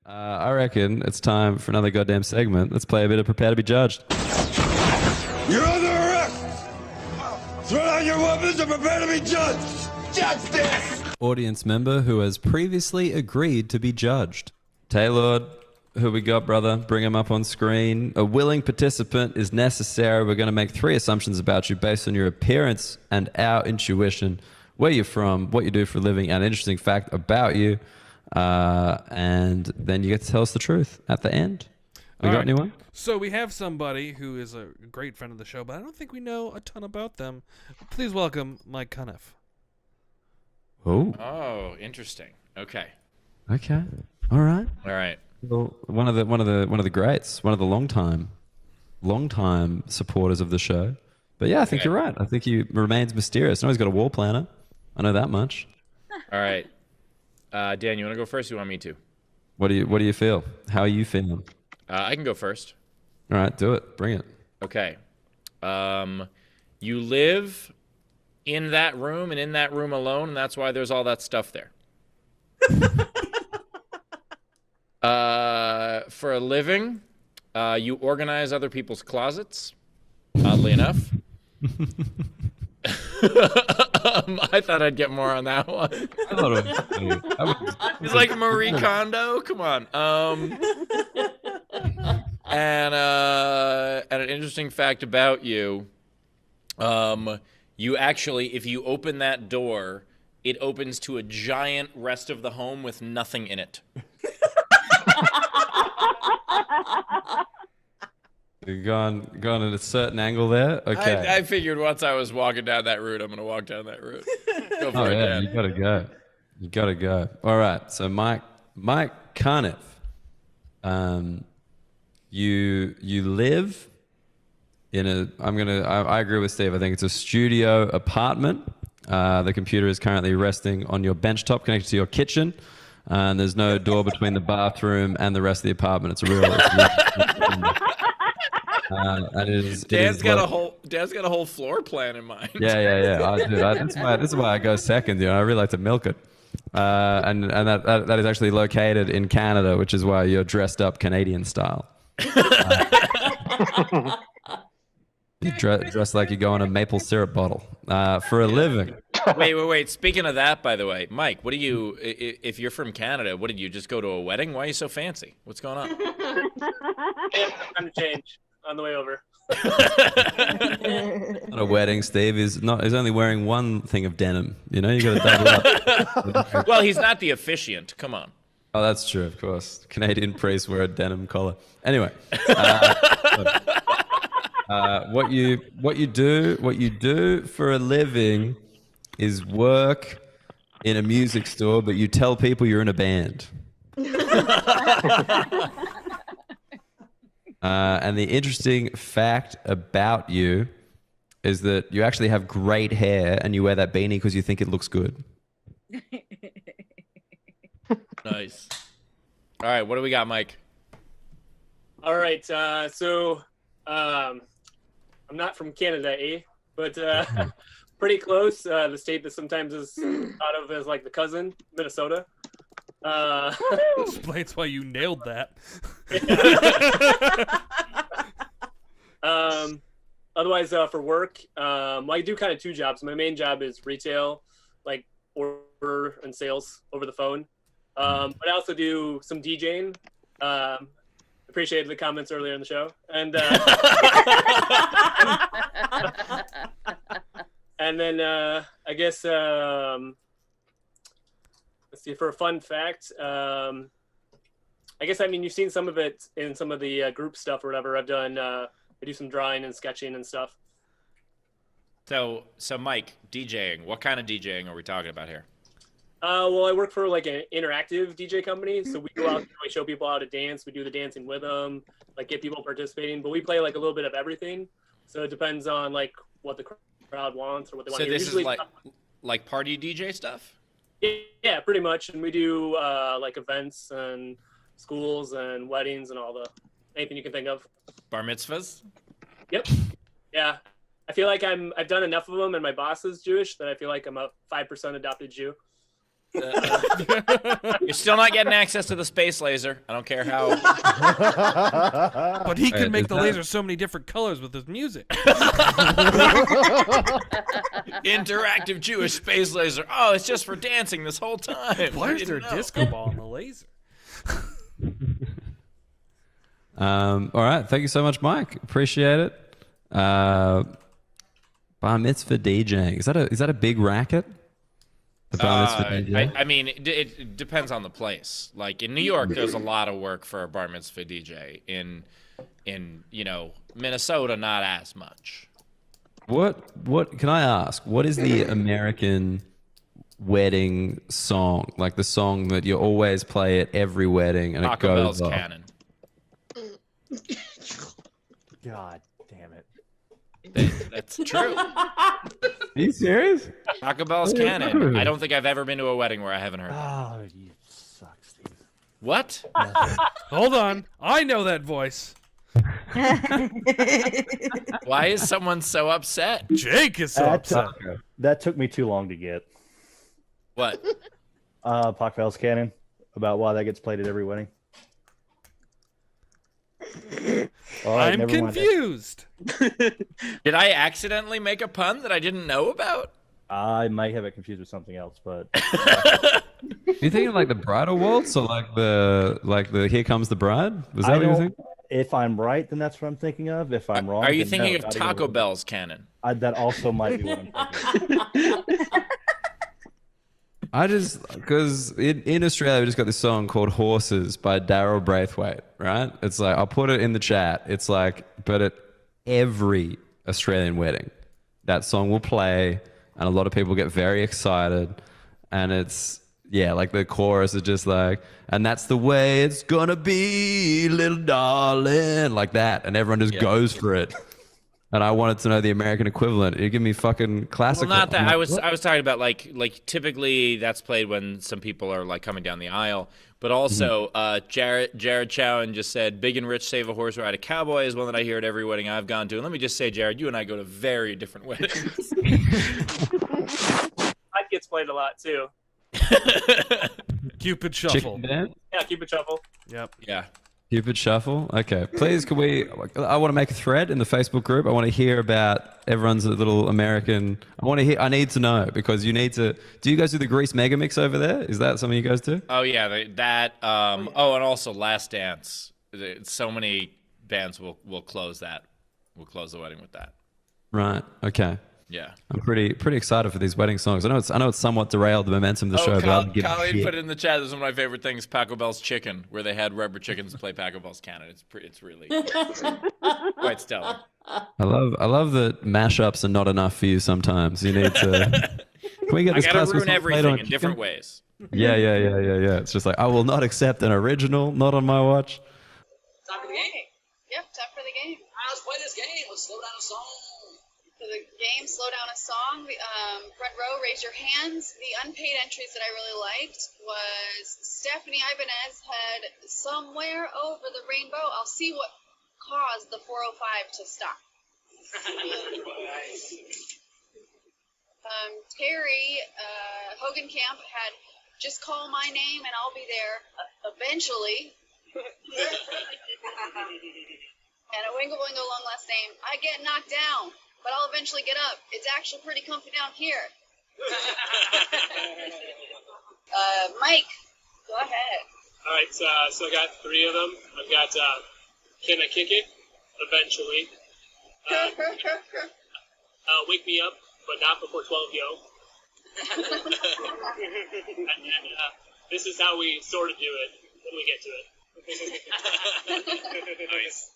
I reckon it's time for another goddamn segment. Let's play a bit of Prepare to be Judged. You're under arrest! Throw down your weapons and prepare to be judged! Justice! Audience member who has previously agreed to be judged. Taylor, who we got, brother? Bring him up on screen. A willing participant is necessary. We're going to make 3 assumptions about you based on your appearance and our intuition, where you're from, what you do for a living, and an interesting fact about you. And then you get to tell us the truth at the end. We got anyone? So we have somebody who is a great friend of the show, but I don't think we know a ton about them. Please welcome Mike Cuniff. Oh, interesting. Okay. Okay. All right. All right. Well, one of the greats, one of the long time supporters of the show. But yeah, I think you're right. I think he remains mysterious. I know he's got a wall planner. I know that much. All right. Dan, you want to go first? Or you want me to? What do you feel? How are you feeling? I can go first. All right, do it. Bring it. Okay. You live in that room and in that room alone, and that's why there's all that stuff there. For a living, you organize other people's closets, oddly enough. I thought I'd get more on that one. He's like Marie Kondo. Come on. And an interesting fact about you, you actually, if you open that door, it opens to a giant rest of the home with nothing in it. You've gone at a certain angle there. Okay. I figured once I was walking down that route, I'm going to walk down that route. Go for it, yeah, Dan. you gotta go. You gotta go. All right. So Mike Cuniff, you live in a. I agree with Steve. I think it's a studio apartment. The computer is currently resting on your bench top, connected to your kitchen. And there's no door between the bathroom and the rest of the apartment. It's a real. And Dan's got a whole floor plan in mind. Yeah. This is why I go second. You know, I really like to milk it. And that is actually located in Canada, which is why you're dressed up Canadian style. You dress like you go on a maple syrup bottle for a living. Wait. Speaking of that, by the way, Mike, what do you? If you're from Canada, what did you just go to a wedding? Why are you so fancy? What's going on? Time to change on the way over. Not a wedding, Steve. He's only wearing one thing of denim. You know, you got to double up. Well, he's not the officiant. Come on. Oh, that's true, of course. Canadian priests wear a denim collar. Anyway, what you do for a living is work in a music store, but you tell people you're in a band. And the interesting fact about you is that you actually have great hair and you wear that beanie because you think it looks good. Nice. All right, what do we got, Mike? All right, so I'm not from Canada, but pretty close. The state that sometimes is thought of as like the cousin, Minnesota. Explains why you nailed that. Otherwise, for work, I do kind of 2 jobs. My main job is retail, like order and sales over the phone. But I also do some DJing. Appreciated the comments earlier in the show, and and then I guess let's see, for a fun fact. I guess you've seen some of it in some of the group stuff or whatever. I do some drawing and sketching and stuff. So Mike, DJing. What kind of DJing are we talking about here? Well, I work for like an interactive DJ company, so we go out and we show people how to dance. We do the dancing with them, like get people participating. But we play like a little bit of everything, so it depends on like what the crowd wants or what they want. So this is like party DJ stuff? Yeah, pretty much. And we do like events and schools and weddings and anything you can think of. Bar mitzvahs? Yep. Yeah. I feel like I've done enough of them, and my boss is Jewish that I feel like I'm a 5% adopted Jew. You're still not getting access to the space laser. I don't care how. But he can Wait, make is the that- laser so many different colors with his music. Interactive Jewish space laser. Oh, it's just for dancing this whole time. Why I is there a didn't know. disco ball in the laser? All right. Thank you so much, Mike. Appreciate it. Bar mitzvah DJing. Is that a big racket? The bar mitzvah DJ? I mean, it depends on the place. Like in New York, there's a lot of work for a bar mitzvah DJ. In Minnesota, not as much. What can I ask? What is the American wedding song? Like the song that you always play at every wedding and Taco it Bell's goes off? Cannon. God damn it. That's true. Are you serious? Taco Bell's Cannon. I don't think I've ever been to a wedding where I haven't heard that. Oh, you suck, Steve. What? Hold on. I know that voice. Why is someone so upset? Jake is so upset. That took me too long to get. What? Pockfell's Cannon, about why that gets played at every wedding. All right, I'm never mind. confused. Did I accidentally make a pun that I didn't know about? I might have it confused with something else, but You thinking like the bridal waltz or like the Here Comes the Bride? Was that I what you were don't. thinking? If I'm right, then that's what I'm thinking of. If I'm wrong, Are you then thinking no, of not even Taco one. Bell's Cannon? That also might be what I'm thinking. I just because in Australia we just got this song called "Horses" by Daryl Braithwaite, right? It's like I'll put it in the chat. It's like, but at every Australian wedding, that song will play, and a lot of people get very excited, and it's like the chorus is just like, and that's the way it's gonna be, little darling, like that, and everyone just goes for it. And I wanted to know the American equivalent. You give me fucking classical. Well, not that. I'm like, I was what? talking about like typically that's played when some people are like coming down the aisle. But also, Jared Chowan just said, "Big and Rich Save a Horse Ride a Cowboy" is one that I hear at every wedding I've gone to. And let me just say, Jared, you and I go to very different weddings. That gets played a lot too. Cupid Shuffle. Chicken dance? Yeah, keep it shuffle. Yep. Yeah. Cupid Shuffle. Okay, please, can we? I want to make a thread in the Facebook group. I want to hear about everyone's little American. I need to know because you need to. Do you guys do the Grease Mega Mix over there? Is that something you guys do? Oh yeah, that. Oh, and also Last Dance. So many bands will close that. We'll close the wedding with that. Right. Okay. Yeah. I'm pretty excited for these wedding songs. I know it's somewhat derailed the momentum of the show, but I don't give a Colleen shit. put it in the chat. This is one of my favorite things: Paco Bell's Chicken, where they had rubber chickens play Paco Bell's Cannon. It's really quite stellar. I love that mashups are not enough for you sometimes. You need to. Can we get I this gotta classical ruin song played everything on in different chicken? ways. Yeah. It's just like I will not accept an original, not on my watch. Time for the game. Yep, time for the game. Let's play this game. Let's slow down a song. For the game, slow down a song. Front row, raise your hands. The unpaid entries that I really liked was Stephanie Ibanez had Somewhere Over the Rainbow. I'll see what caused the 405 to stop. Terry Hogenkamp had Just Call My Name and I'll Be There eventually. And a Wingle Wingle long last name. I get knocked down, but I'll eventually get up. It's actually pretty comfy down here. Mike, go ahead. All right, so I got three of them. I've got Can I Kick It? Eventually. Wake Me Up, but not before 12, yo. and this is how we sort of do it when we get to it. Nice.